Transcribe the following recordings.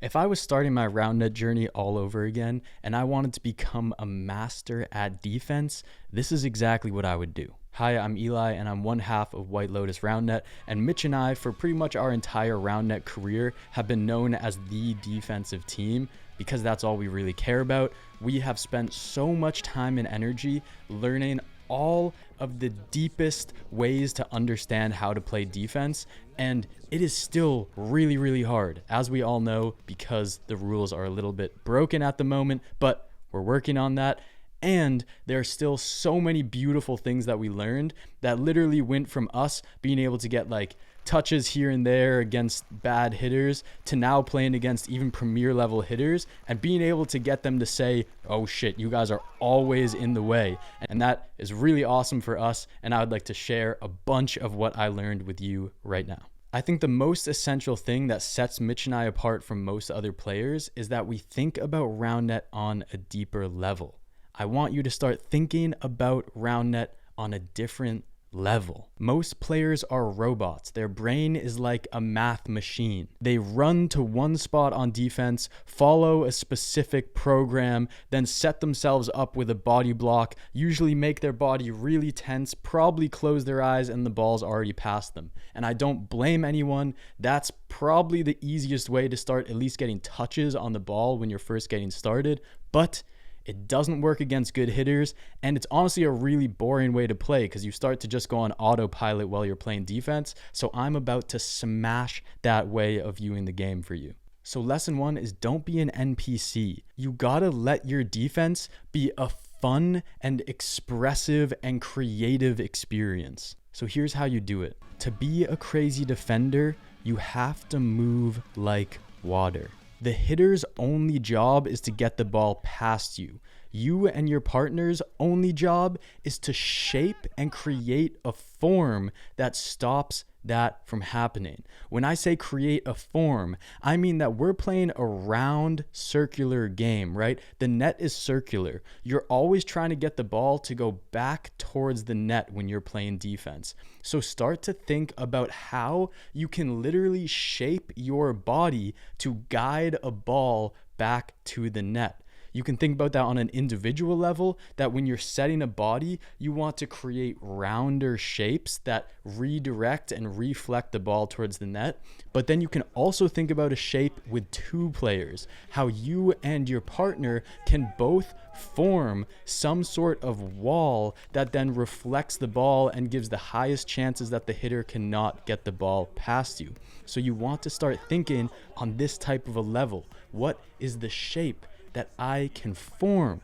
If I was starting my Roundnet journey all over again and I wanted to become a master at defense, this is exactly what I would do. Hi, I'm Eli and I'm one half of White Lotus Roundnet, and Mitch and I, for pretty much our entire Roundnet career, have been known as the defensive team because that's all we really care about. We have spent so much time and energy learning all of the deepest ways to understand how to play defense, and it is still really hard, as we all know, because the rules are a little bit broken at the moment, but we're working on that. And there are still so many beautiful things that we learned that literally went from us being able to get like touches here and there against bad hitters to now playing against even premier level hitters and being able to get them to say, oh shit, you guys are always in the way. And that is really awesome for us. And I would like to share a bunch of what I learned with you right now. I think the most essential thing that sets Mitch and I apart from most other players is that we think about Roundnet on a deeper level. I want you to start thinking about Roundnet on a different level. Most players are robots. Their brain is like a math machine. They run to one spot on defense, follow a specific program, then set themselves up with a body block, usually make their body really tense, probably close their eyes, and the ball's already past them. And I don't blame anyone. That's probably the easiest way to start at least getting touches on the ball when you're first getting started, but it doesn't work against good hitters, and it's honestly a really boring way to play because you start to just go on autopilot while you're playing defense. So I'm about to smash that way of viewing the game for you. So lesson one is don't be an NPC. You gotta let your defense be a fun and expressive and creative experience. So here's how you do it. To be a crazy defender, you have to move like water. The hitter's only job is to get the ball past you. You and your partner's only job is to shape and create a form that stops that from happening. When I say create a form, I mean that we're playing a round circular game, right? The net is circular. You're always trying to get the ball to go back towards the net when you're playing defense. So start to think about how you can literally shape your body to guide a ball back to the net. You can think about that on an individual level, that when you're setting a body, you want to create rounder shapes that redirect and reflect the ball towards the net. But then you can also think about a shape with two players, how you and your partner can both form some sort of wall that then reflects the ball and gives the highest chances that the hitter cannot get the ball past you. So you want to start thinking on this type of a level. What is the shape that I can form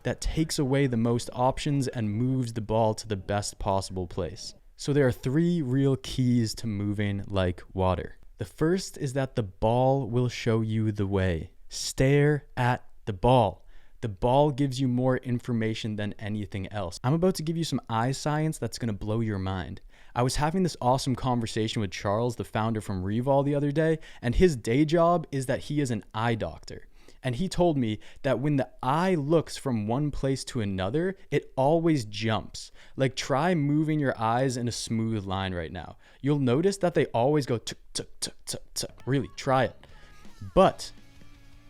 that takes away the most options and moves the ball to the best possible place? So there are three real keys to moving like water. The first is that the ball will show you the way. Stare at the ball. The ball gives you more information than anything else. I'm about to give you some eye science that's going to blow your mind. I was having this awesome conversation with Charles, the founder from Revol, the other day, and his day job is that he is an eye doctor. And he told me that when the eye looks from one place to another, it always jumps. Like, try moving your eyes in a smooth line right now. You'll notice that they always go tuk, tuk, tuk, tuk, tuk. Really, try it. But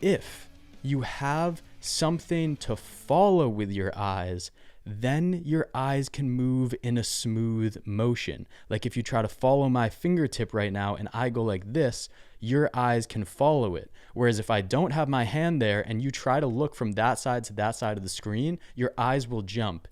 if you have something to follow with your eyes, then your eyes can move in a smooth motion. Like if you try to follow my fingertip right now and I go like this, your eyes can follow it. Whereas if I don't have my hand there and you try to look from that side to that side of the screen, your eyes will jump.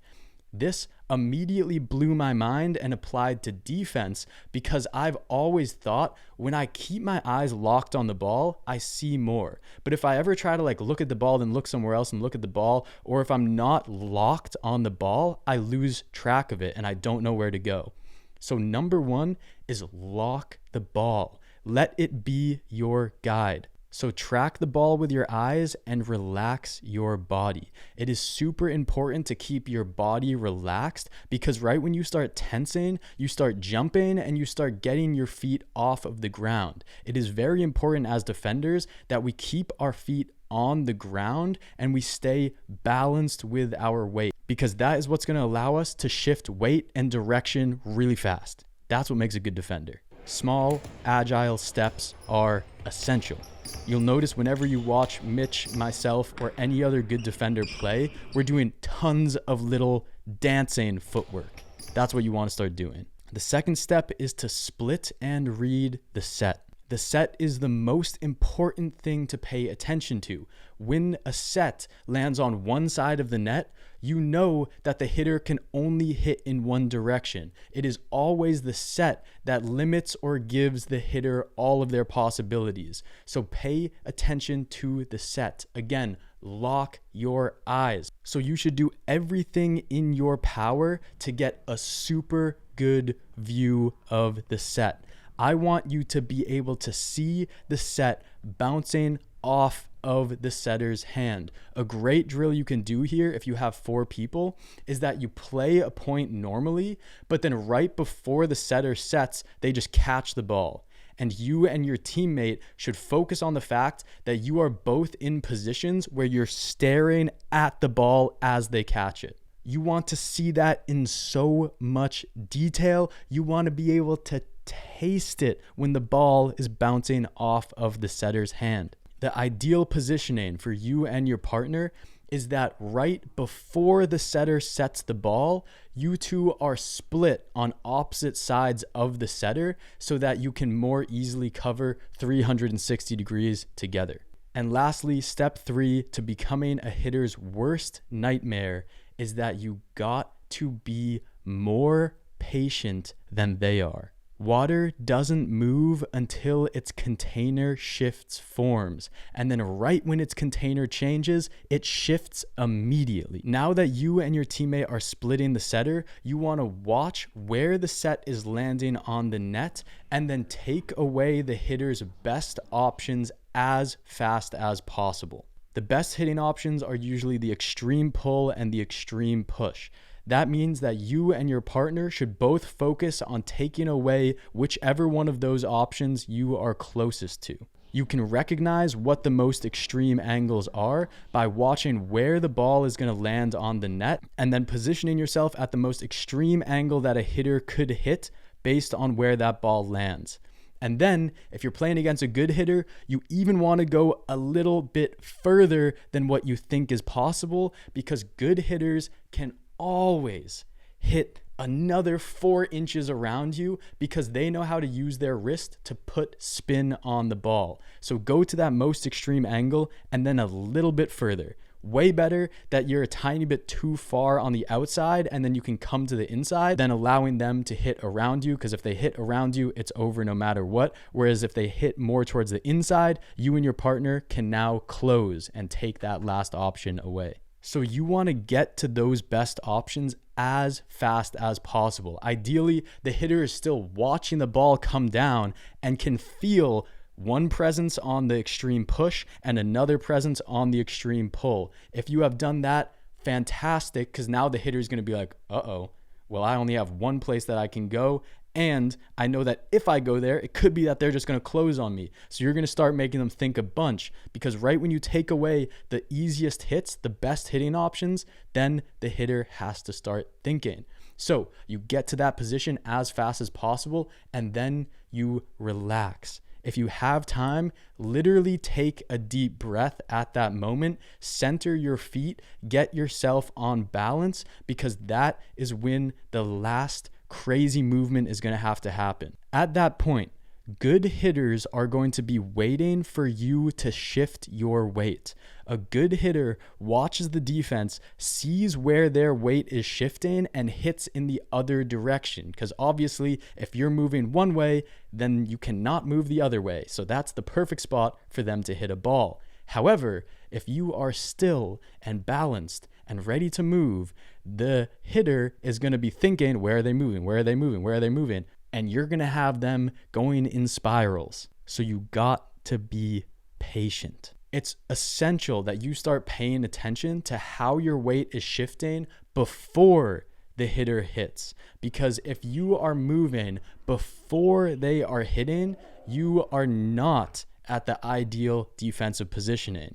This immediately blew my mind and applied to defense because I've always thought when I keep my eyes locked on the ball, I see more. But if I ever try to like look at the ball, then look somewhere else and look at the ball, or if I'm not locked on the ball, I lose track of it and I don't know where to go. So number one is lock the ball. Let it be your guide. So track the ball with your eyes and relax your body. It is super important to keep your body relaxed because right when you start tensing, you start jumping and you start getting your feet off of the ground. It is very important as defenders that we keep our feet on the ground and we stay balanced with our weight because that is what's going to allow us to shift weight and direction really fast. That's what makes a good defender. Small, agile steps are essential. You'll notice whenever you watch Mitch, myself, or any other good defender play, we're doing tons of little dancing footwork. That's what you want to start doing. The second step is to split and read the set. The set is the most important thing to pay attention to. When a set lands on one side of the net, you know that the hitter can only hit in one direction. It is always the set that limits or gives the hitter all of their possibilities. So pay attention to the set. Again, lock your eyes. So you should do everything in your power to get a super good view of the set. I want you to be able to see the set bouncing off of the setter's hand. A great drill you can do here if you have 4 people is that you play a point normally, but then right before the setter sets, they just catch the ball. And you and your teammate should focus on the fact that you are both in positions where you're staring at the ball as they catch it. You want to see that in so much detail. You want to be able to taste it when the ball is bouncing off of the setter's hand. The ideal positioning for you and your partner is that right before the setter sets the ball, you two are split on opposite sides of the setter so that you can more easily cover 360 degrees together. And lastly, step 3 to becoming a hitter's worst nightmare is that you got to be more patient than they are. Water doesn't move until its container shifts forms, and then right when its container changes, it shifts immediately. Now that you and your teammate are splitting the setter, you want to watch where the set is landing on the net and then take away the hitter's best options as fast as possible. The best hitting options are usually the extreme pull and the extreme push. That means that you and your partner should both focus on taking away whichever one of those options you are closest to. You can recognize what the most extreme angles are by watching where the ball is going to land on the net and then positioning yourself at the most extreme angle that a hitter could hit based on where that ball lands. And then if you're playing against a good hitter, you even want to go a little bit further than what you think is possible, because good hitters can always hit another 4 inches around you because they know how to use their wrist to put spin on the ball. So go to that most extreme angle and then a little bit further. Way better that you're a tiny bit too far on the outside and then you can come to the inside than allowing them to hit around you, because if they hit around you, it's over no matter what. Whereas if they hit more towards the inside, you and your partner can now close and take that last option away. So you want to get to those best options as fast as possible. Ideally, the hitter is still watching the ball come down and can feel one presence on the extreme push and another presence on the extreme pull. If you have done that, fantastic, because now the hitter is going to be like, uh-oh, well, I only have one place that I can go, and I know that if I go there, it could be that they're just going to close on me. So you're going to start making them think a bunch, because right when you take away the easiest hits, the best hitting options, then the hitter has to start thinking. So you get to that position as fast as possible, and then you relax. If you have time, literally take a deep breath at that moment, center your feet, get yourself on balance, because that is when the last crazy movement is going to happen. At that point, good hitters are going to be waiting for you to shift your weight. A good hitter watches the defense, sees where their weight is shifting, and hits in the other direction. Because obviously, if you're moving one way, then you cannot move the other way. So that's the perfect spot for them to hit a ball. However, if you are still and balanced and ready to move, the hitter is going to be thinking, where are they moving? Where are they moving? Where are they moving? And you're going to have them going in spirals. So you got to be patient. It's essential that you start paying attention to how your weight is shifting before the hitter hits. Because if you are moving before they are hitting, you are not at the ideal defensive positioning.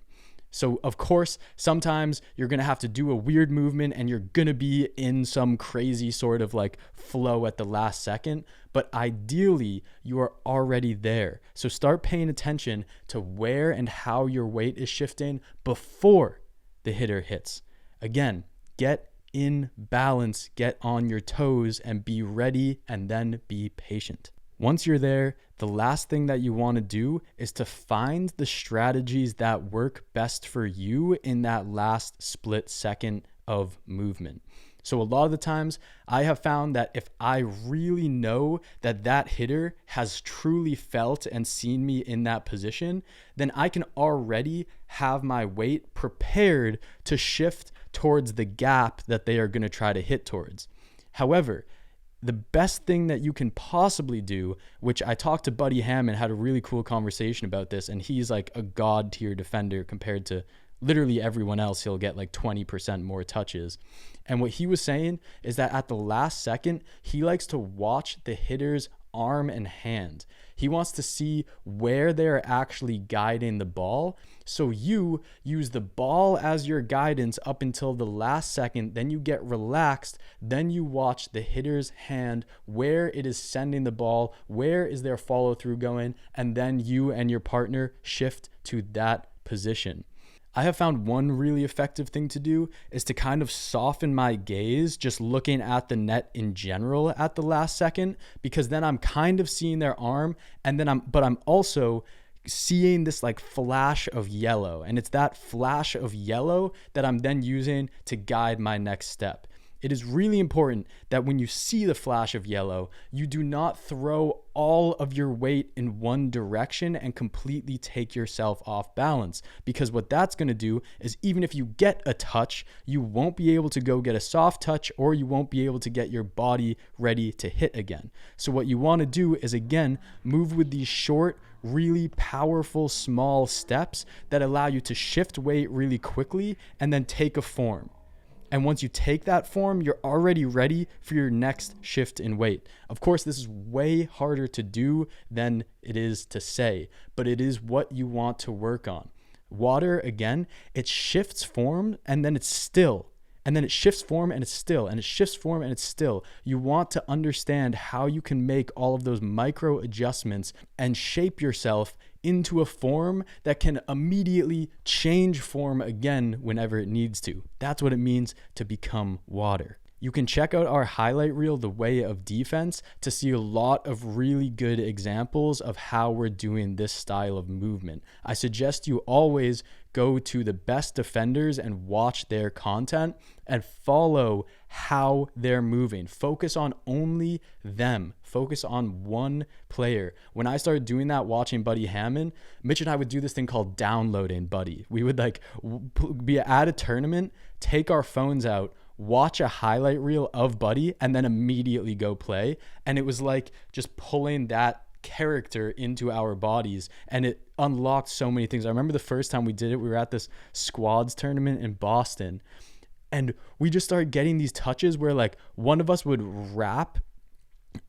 So of course, sometimes you're going to have to do a weird movement and you're going to be in some crazy sort of like flow at the last second, but ideally you are already there. So start paying attention to where and how your weight is shifting before the hitter hits. Again, get in balance, get on your toes and be ready, and then be patient. Once you're there, the last thing that you want to do is to find the strategies that work best for you in that last split second of movement. So a lot of the times I have found that if I really know that that hitter has truly felt and seen me in that position, then I can already have my weight prepared to shift towards the gap that they are going to try to hit towards. However, the best thing that you can possibly do, which I talked to Buddy Hammond, had a really cool conversation about this, and he's like a god tier defender compared to literally everyone else. He'll get like 20% more touches. And what he was saying is that at the last second, he likes to watch the hitter's arm and hand. He wants to see where they're actually guiding the ball. So you use the ball as your guidance up until the last second, then you get relaxed, then you watch the hitter's hand, where it is sending the ball, where is their follow through going, and then you and your partner shift to that position. I have found one really effective thing to do is to kind of soften my gaze just looking at the net in general at the last second, because then I'm kind of seeing their arm, and then I'm also seeing this like flash of yellow, and it's that flash of yellow that I'm then using to guide my next step. It is really important that when you see the flash of yellow, you do not throw all of your weight in one direction and completely take yourself off balance, because what that's going to do is even if you get a touch, you won't be able to go get a soft touch, or you won't be able to get your body ready to hit again. So what you want to do is, again, move with these short, really powerful small steps that allow you to shift weight really quickly and then take a form. And once you take that form, you're already ready for your next shift in weight. Of course, this is way harder to do than it is to say, but it is what you want to work on. Water, again, it shifts form and then it's still. And then it shifts form and it's still, and it shifts form and it's still. You want to understand how you can make all of those micro adjustments and shape yourself into a form that can immediately change form again whenever it needs to. That's what it means to become water. You can check out our highlight reel, The Way of Defense, to see a lot of really good examples of how we're doing this style of movement. I suggest you always go to the best defenders and watch their content and follow how they're moving. Focus on only them. Focus on one player. When I started doing that, watching Buddy Hammond, Mitch and I would do this thing called downloading Buddy. We would be at a tournament, take our phones out, watch a highlight reel of Buddy, and then immediately go play. And it was like just pulling that character into our bodies, and it unlocked so many things. I remember the first time we did it, we were at this squads tournament in Boston, and we just started getting these touches where like one of us would wrap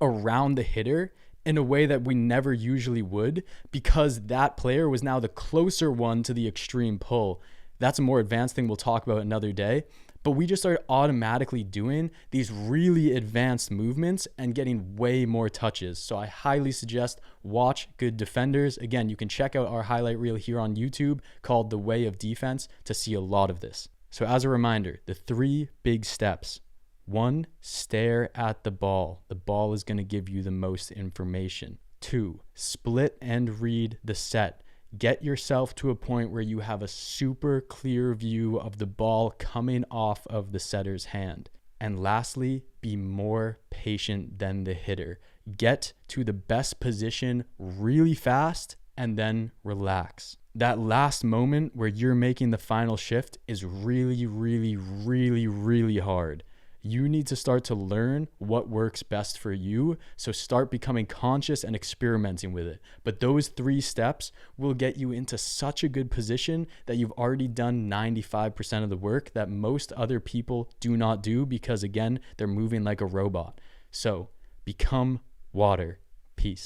around the hitter in a way that we never usually would, because that player was now the closer one to the extreme pull. That's a more advanced thing we'll talk about another day. But we just started automatically doing these really advanced movements and getting way more touches. So I highly suggest watch good defenders. Again, you can check out our highlight reel here on YouTube called The Way of Defense to see a lot of this. So as a reminder, the 3 big steps. 1, stare at the ball. The ball is going to give you the most information. 2, split and read the set. Get yourself to a point where you have a super clear view of the ball coming off of the setter's hand. And lastly, be more patient than the hitter. Get to the best position really fast and then relax. That last moment where you're making the final shift is really, really, really, really hard. You need to start to learn what works best for you. So start becoming conscious and experimenting with it. But those 3 steps will get you into such a good position that you've already done 95% of the work that most other people do not do, because again, they're moving like a robot. So become water. Peace.